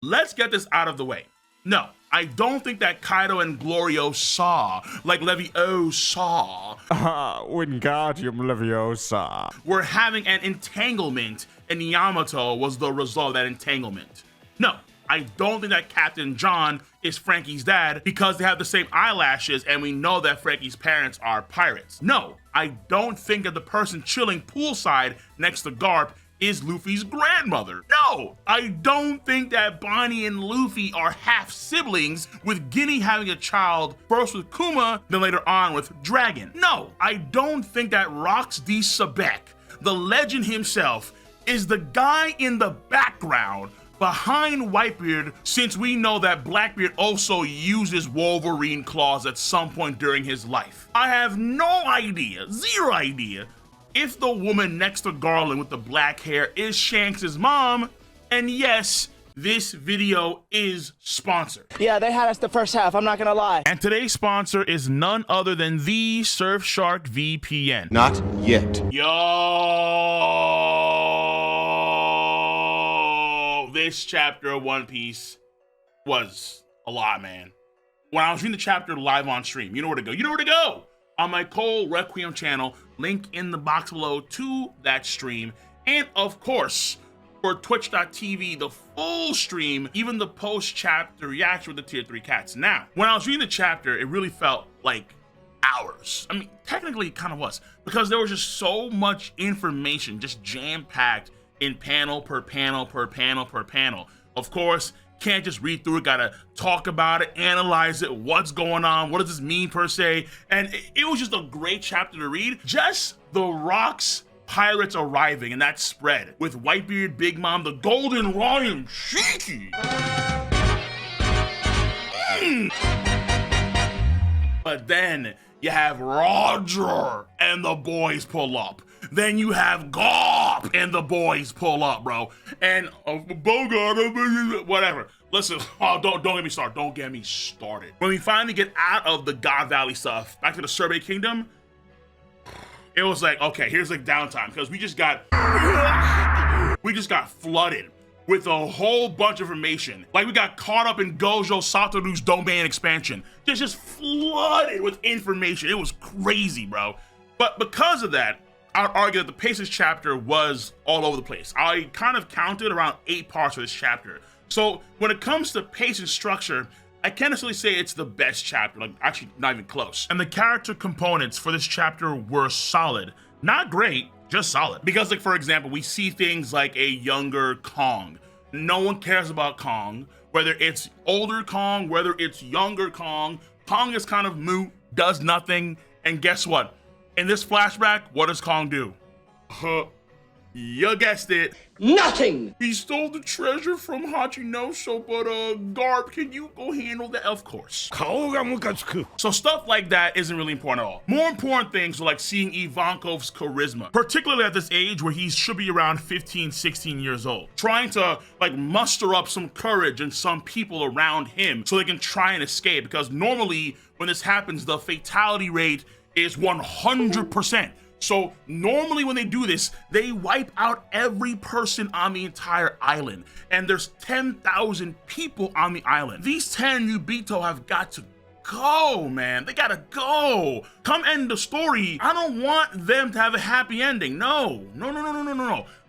Let's get this out of the way. No, I don't think that Kaido and Gloriosa, like Leviosa, Wingardium Leviosa, were having an entanglement and Yamato was the result of that entanglement. No, I don't think that Captain John is Frankie's dad because they have the same eyelashes and we know that Frankie's parents are pirates. No, I don't think that the person chilling poolside next to Garp is Luffy's grandmother. No, I don't think that Bonnie and Luffy are half siblings, with Guinea having a child first with Kuma, then later on with Dragon. No, I don't think that Rox D. Sebek, the legend himself, is the guy in the background behind Whitebeard, since we know that Blackbeard also uses Wolverine claws at some point during his life. I have no idea, zero idea, if the woman next to Garland with the black hair is Shanks' mom, and yes, this video is sponsored. Yeah, they had us the first half, I'm not gonna lie. And today's sponsor is none other than the Surfshark VPN. Not yet. Yo, this chapter of One Piece was a lot, man. When I was reading the chapter live on stream, you know where to go. You know where to go. On my Cole Requiem channel, link in the box below to that stream. And of course, for twitch.tv, the full stream, even the post-chapter reaction with the tier 3 cats. Now, when I was reading the chapter, it really felt like hours. I mean, technically it kind of was, because there was just so much information just jam-packed in panel per panel per panel per panel. Of course, can't just read through it, gotta talk about it, analyze it, what's going on, what does this mean per se, and it was just a great chapter to read. Just the Rocks pirates arriving and that spread with Whitebeard, Big Mom, the Golden Lion, Shiki. But then you have Roger and the boys pull up. Then you have Garp and the boys pull up, bro. And Bogart, whatever. Listen, oh, don't get me started. Don't get me started. When we finally get out of the God Valley stuff, back to the Survey Kingdom, it was like, okay, here's like downtime, because we just got flooded with a whole bunch of information. Like we got caught up in Gojo Satoru's domain expansion. Just flooded with information. It was crazy, bro. But because of that, I'd argue that the pace of this chapter was all over the place. I kind of counted around 8 parts of this chapter. So when it comes to pace and structure, I can't necessarily say it's the best chapter, like actually not even close. And the character components for this chapter were solid. Not great, just solid. Because like, for example, we see things like a younger Kong. No one cares about Kong, whether it's older Kong, whether it's younger Kong. Kong is kind of moot, does nothing, and guess what? In this flashback, what does Kong do? You guessed it. Nothing! He stole the treasure from Hachinoso, but Garp, can you go handle that? Of course. So stuff like that isn't really important at all. More important things are like seeing Ivankov's charisma, particularly at this age where he should be around 15, 16 years old, trying to like muster up some courage and some people around him so they can try and escape, because normally when this happens, the fatality rate is 100%. So normally when they do this, they wipe out every person on the entire island. And there's 10,000 people on the island. These 10 Nubito have got to go, man. They gotta go. Come end the story. I don't want them to have a happy ending. No.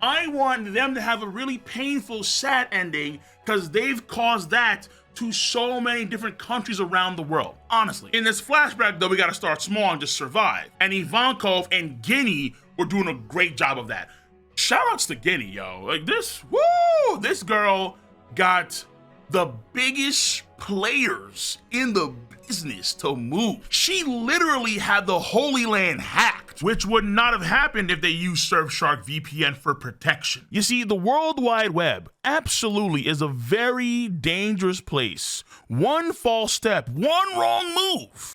I want them to have a really painful, sad ending, because they've caused that to so many different countries around the world, honestly. In this flashback, though, we gotta start small and just survive. And Ivankov and Guinea were doing a great job of that. Shoutouts to Guinea, yo. Like this, woo! This girl got the biggest players in the business to move. She literally had the Holy Land hacked, which would not have happened if they used Surfshark VPN for protection. You see, the World Wide Web absolutely is a very dangerous place. One false step, one wrong move,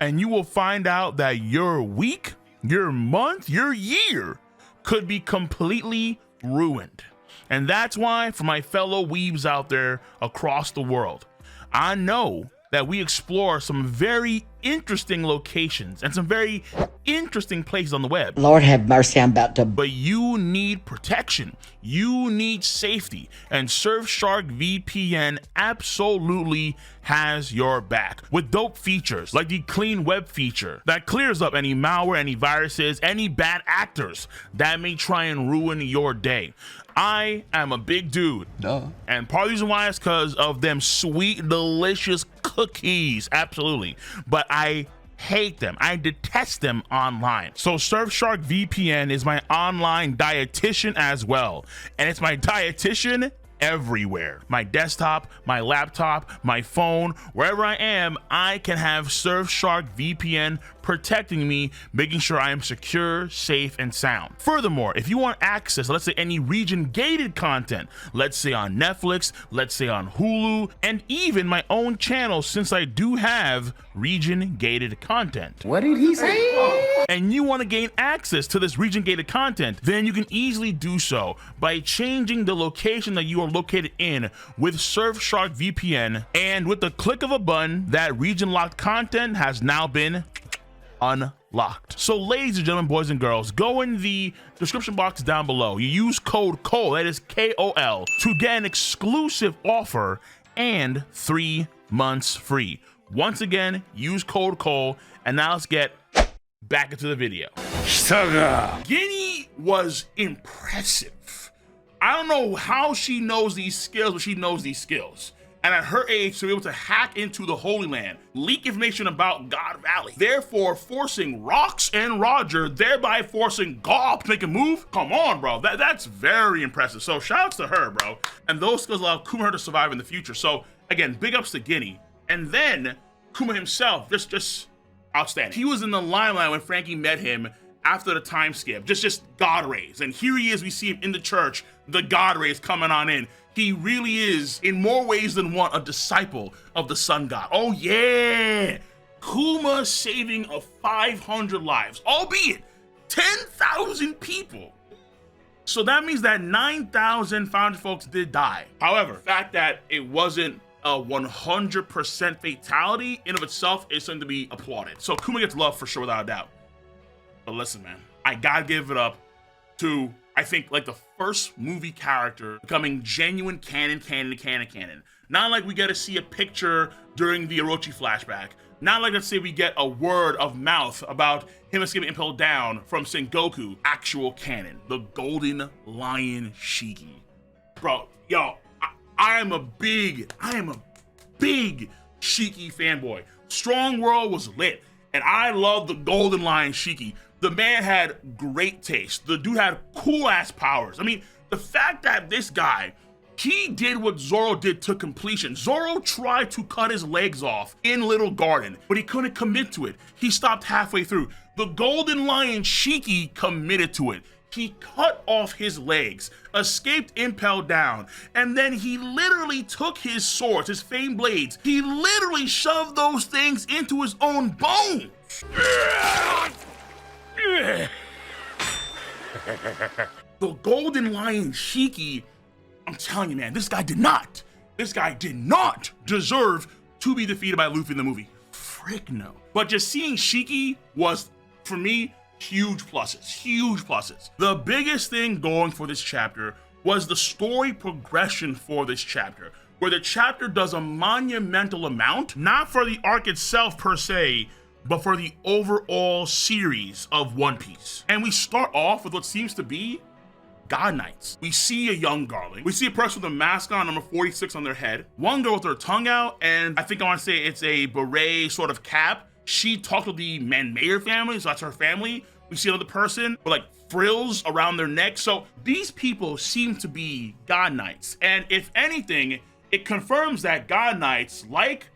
and you will find out that your week, your month, your year could be completely ruined. And that's why, for my fellow weebs out there across the world, I know that we explore some very interesting locations and some very interesting places on the web. Lord have mercy, I'm about to. But you need protection. You need safety. And Surfshark VPN absolutely has your back with dope features like the clean web feature that clears up any malware, any viruses, any bad actors that may try and ruin your day. I am a big dude. Duh. And part of the reason why is because of them sweet, delicious cookies. Absolutely. But I hate them. I detest them online. So Surfshark VPN is my online dietitian as well. And it's my dietitian everywhere. My desktop, my laptop, my phone, wherever I am, I can have Surfshark VPN protecting me, making sure I am secure, safe, and sound. Furthermore, if you want access, let's say any region-gated content, let's say on Netflix, let's say on Hulu, and even my own channel, since I do have region-gated content. What did he say? And you want to gain access to this region-gated content, then you can easily do so by changing the location that you are located in with Surfshark VPN, and with the click of a button, that region-locked content has now been unlocked. So ladies and gentlemen, boys and girls, go in the description box down below. You use code KOL, that is KOL, to get an exclusive offer and 3 months free. Once again, use code KOL, and now let's get back into the video. Guinea was impressive. I don't know how she knows these skills, but she knows these skills. And at her age, to be able to hack into the Holy Land, leak information about God Valley, therefore forcing Rox and Roger, thereby forcing Gob to make a move. Come on, bro. That's very impressive. So shout outs to her, bro. And those skills allow Kuma to survive in the future. So again, big ups to Guinea. And then Kuma himself, just outstanding. He was in the limelight when Frankie met him after the time skip, just God rays. And here he is, we see him in the church, the God rays coming on in. He really is, in more ways than one, a disciple of the sun god. Oh yeah, Kuma saving of 500 lives, albeit 10,000 people. So that means that 9,500 folks did die. However, the fact that it wasn't a 100% fatality in of itself is something to be applauded. So Kuma gets love for sure, without a doubt. But listen, man, I gotta give it up to, I think, like the first movie character becoming genuine canon. Not like we get to see a picture during the Orochi flashback. Not like, let's say, we get a word of mouth about him escaping Impel Down from Sengoku. Actual canon. The Golden Lion Shiki. Bro, yo, I am a big Shiki fanboy. Strong World was lit, and I love the Golden Lion Shiki. The man had great taste. The dude had cool ass powers. I mean, the fact that this guy, he did what Zoro did to completion. Zoro tried to cut his legs off in Little Garden, but he couldn't commit to it. He stopped halfway through. The Golden Lion Shiki committed to it. He cut off his legs, escaped Impel Down, and then he literally took his swords, his famed blades, he literally shoved those things into his own bones. The Golden Lion Shiki, I'm telling you, man, this guy did not deserve to be defeated by Luffy in the movie. Frick no. But just seeing Shiki was, for me, huge pluses. The biggest thing going for this chapter was the story progression for this chapter, where the chapter does a monumental amount, not for the arc itself per se, but for the overall series of One Piece. And we start off with what seems to be God Knights. We see a young Garling. We see a person with a mask on, number 46 on their head. One girl with her tongue out, and I think I want to say it's a beret sort of cap. She talked to the Manmayer family, so that's her family. We see another person with like frills around their neck. So these people seem to be God Knights. And if anything, it confirms that God Knights, like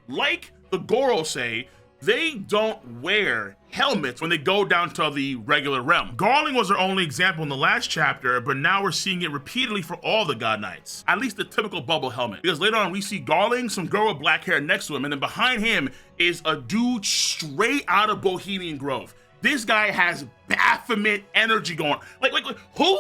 the Goro say, they don't wear helmets when they go down to the regular realm. Garling was our only example in the last chapter, but now we're seeing it repeatedly for all the God Knights. At least the typical bubble helmet. Because later on we see Garling, some girl with black hair next to him, and then behind him is a dude straight out of Bohemian Grove. This guy has Baphomet energy going. Like, who?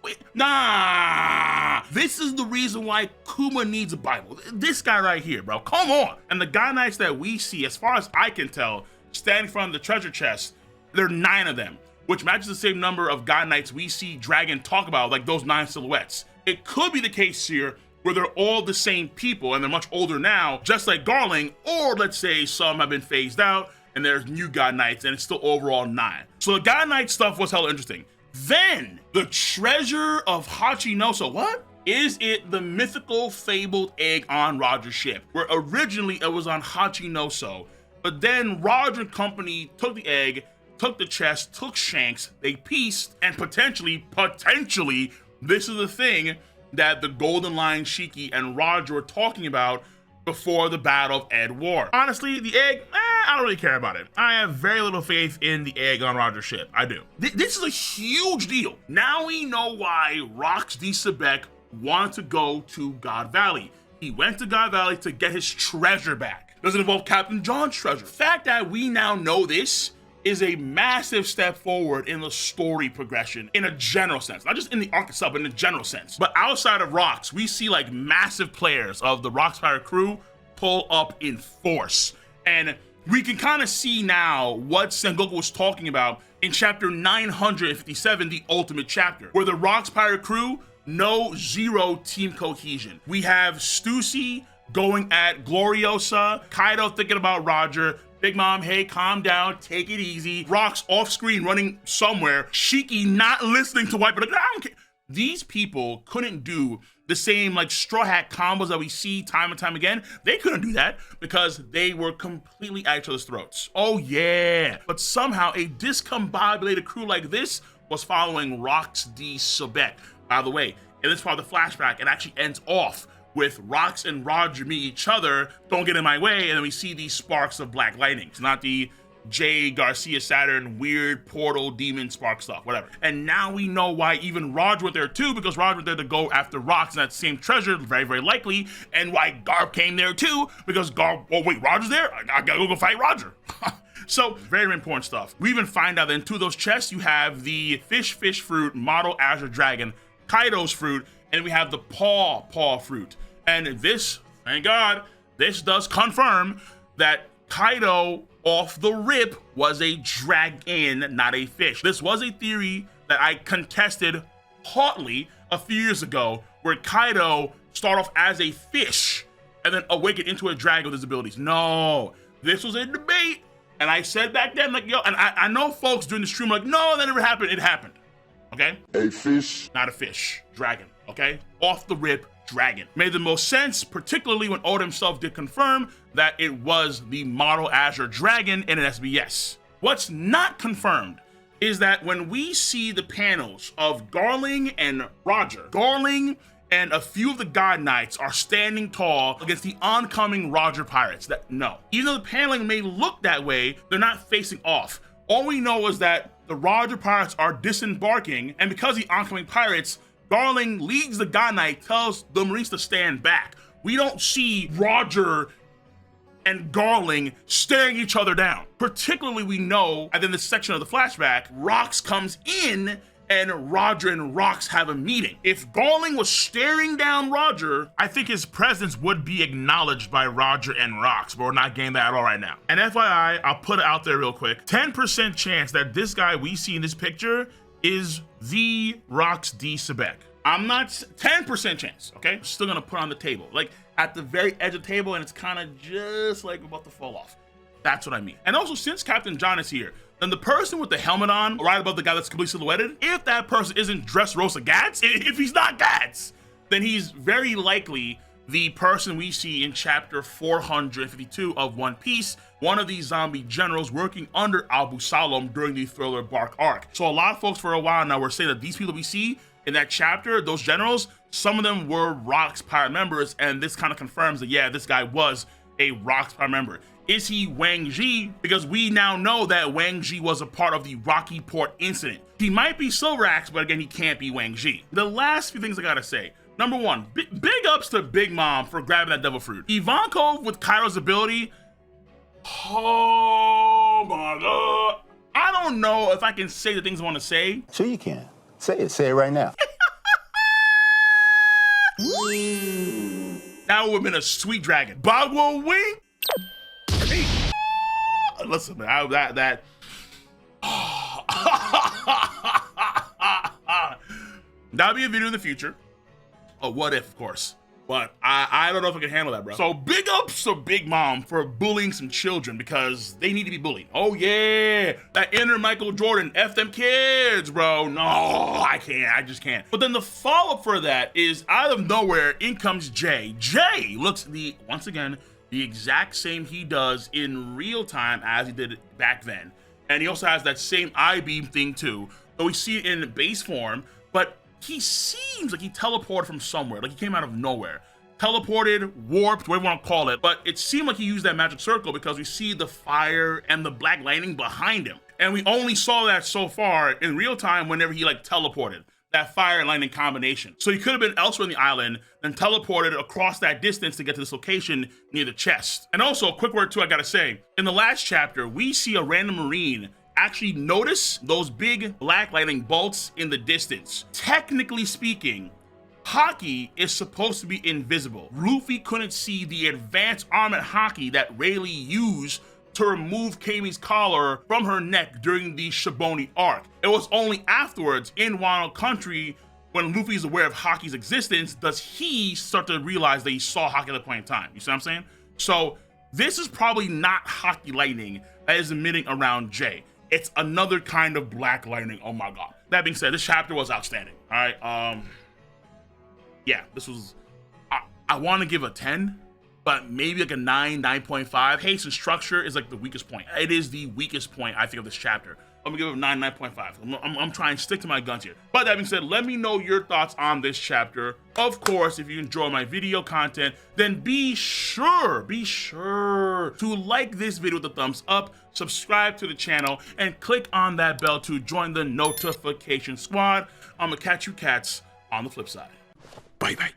Wait, nah. This is the reason why Kuma needs a Bible. This guy right here, bro. Come on. And the God Knights that we see, as far as I can tell, standing in front of the treasure chest, there are 9 of them, which matches the same number of God Knights we see Dragon talk about, like those 9 silhouettes. It could be the case here where they're all the same people and they're much older now, just like Garling, or let's say some have been phased out and there's new God Knights and it's still overall 9. So the God Knight stuff was hella interesting. Then the treasure of Hachinoso. What? Is it the mythical fabled egg on Roger's ship, where originally it was on Hachinoso, but then Roger and company took the egg, took the chest, took Shanks, they pieced, and potentially, this is the thing that the Golden Lion Shiki and Roger were talking about before the Battle of Ed War. Honestly, the egg, I don't really care about it. I have very little faith in the egg on Roger's ship. I do. This is a huge deal. Now we know why Rox D. Sebek wanted to go to God Valley. He went to God Valley to get his treasure back. Doesn't involve Captain John's treasure. The fact that we now know this is a massive step forward in the story progression in a general sense, not just in the arc itself, but in a general sense. But outside of Rox, we see like massive players of the Rox Pirate crew pull up in force. And we can kind of see now what Sengoku was talking about in chapter 957, the ultimate chapter, where the Rox Pirate crew know zero team cohesion. We have Stussy going at Gloriosa, Kaido thinking about Roger, Big Mom, hey, calm down, take it easy. Rox off screen running somewhere. Shiki not listening to White, but like, I don't care. These people couldn't do the same like straw hat combos that we see time and time again. They couldn't do that because they were completely at each other's throats. Oh yeah. But somehow a discombobulated crew like this was following Rox D. Sebek. By the way, in this part of the flashback, it actually ends off with Rox and Roger meet each other, don't get in my way, and then we see these sparks of black lightning. It's not the J. Garcia Saturn weird portal demon spark stuff, whatever. And now we know why even Roger went there too, because Roger went there to go after Rox and that same treasure, very, very likely, and why Garp came there too, because Garp, oh wait, Roger's there? I gotta go fight Roger. So, very, very important stuff. We even find out that in 2 of those chests, you have the fish fruit, model Azure Dragon, Kaido's fruit, and we have the paw fruit. And this, thank God, this does confirm that Kaido off the rip was a dragon, not a fish. This was a theory that I contested hotly a few years ago, where Kaido started off as a fish and then awakened into a dragon with his abilities. No, this was a debate. And I said back then, like, yo, and I know folks during the stream like, no, that never happened. It happened. Okay? A fish. Not a fish. Dragon. Okay? Off the rip, dragon. Made the most sense, particularly when Oda himself did confirm that it was the model Azure Dragon in an SBS. What's not confirmed is that when we see the panels of Garling and Roger, Garling and a few of the God Knights are standing tall against the oncoming Roger pirates. That no. Even though the paneling may look that way, they're not facing off. All we know is that the Roger pirates are disembarking, and because the oncoming pirates, Garling leads the God Knight, tells the Marines to stand back. We don't see Roger and Garling staring each other down. Particularly, we know, and then this section of the flashback, Rox comes in and Roger and Rox have a meeting. If Garling was staring down Roger, I think his presence would be acknowledged by Roger and Rox, but we're not getting that at all right now. And FYI, I'll put it out there real quick. 10% chance that this guy we see in this picture is the Rox D. Sebek. I'm not, 10% chance, okay? Still gonna put on the table, like at the very edge of the table, and it's kind of just like about to fall off. That's what I mean. And also, since Captain John is here, then the person with the helmet on, right above the guy that's completely silhouetted, if that person isn't Dressrosa Gats, if he's not Gats, then he's very likely the person we see in chapter 452 of One Piece, one of these zombie generals working under Abu Salam during the Thriller Bark arc. So a lot of folks for a while now were saying that these people we see in that chapter, those generals, some of them were Rox Pirate members, and this kind of confirms that, yeah, this guy was a Rox Pirate member. Is he Wang Ji? Because we now know that Wang Ji was a part of the Rocky Port incident. He might be Silver Axe, but again, he can't be Wang Ji. The last few things I gotta say. Number one, big ups to Big Mom for grabbing that devil fruit. Ivankov with Kairo's ability, oh my God. I don't know if I can say the things I wanna say. Sure you can. Say it right now. That would have been a sweet dragon. Boggle Wing? Hey. Listen, man, that'd be a video in the future. A what if, of course. But I don't know if I can handle that, bro. So big ups to Big Mom for bullying some children because they need to be bullied. Oh yeah, that inner Michael Jordan, F them kids, bro. No, I can't, I just can't. But then the follow-up for that is out of nowhere, in comes Jay. Jay looks once again, the exact same he does in real time as he did back then. And he also has that same I-beam thing too. So we see it in base form, but he seems like he teleported from somewhere, like he came out of nowhere. Teleported, warped, whatever you want to call it, but it seemed like he used that magic circle because we see the fire and the black lightning behind him. And we only saw that so far in real time whenever he like teleported, that fire and lightning combination. So he could have been elsewhere in the island, then teleported across that distance to get to this location near the chest. And also, a quick word too, I gotta say, in the last chapter, we see a random Marine actually notice those big black lightning bolts in the distance. Technically speaking, Haki is supposed to be invisible. Luffy couldn't see the advanced armored Haki that Rayleigh used to remove Kami's collar from her neck during the Shiboni arc. It was only afterwards in Wano Country, when Luffy's aware of Haki's existence, does he start to realize that he saw Haki at the point in time. You see what I'm saying? So this is probably not Haki lightning that is emitting around Jay. It's another kind of black lightning. Oh my god. That being said, this chapter was outstanding. All right. Yeah, this was. I want to give a 10, but maybe like a 9, 9.5. Haste and structure is like the weakest point. It is the weakest point I think of this chapter. I'm gonna give it a 9, 9.5. I'm trying to stick to my guns here. But that being said, let me know your thoughts on this chapter. Of course, if you enjoy my video content, then be sure to like this video with a thumbs up, subscribe to the channel, and click on that bell to join the notification squad. I'm gonna catch you cats on the flip side. Bye bye.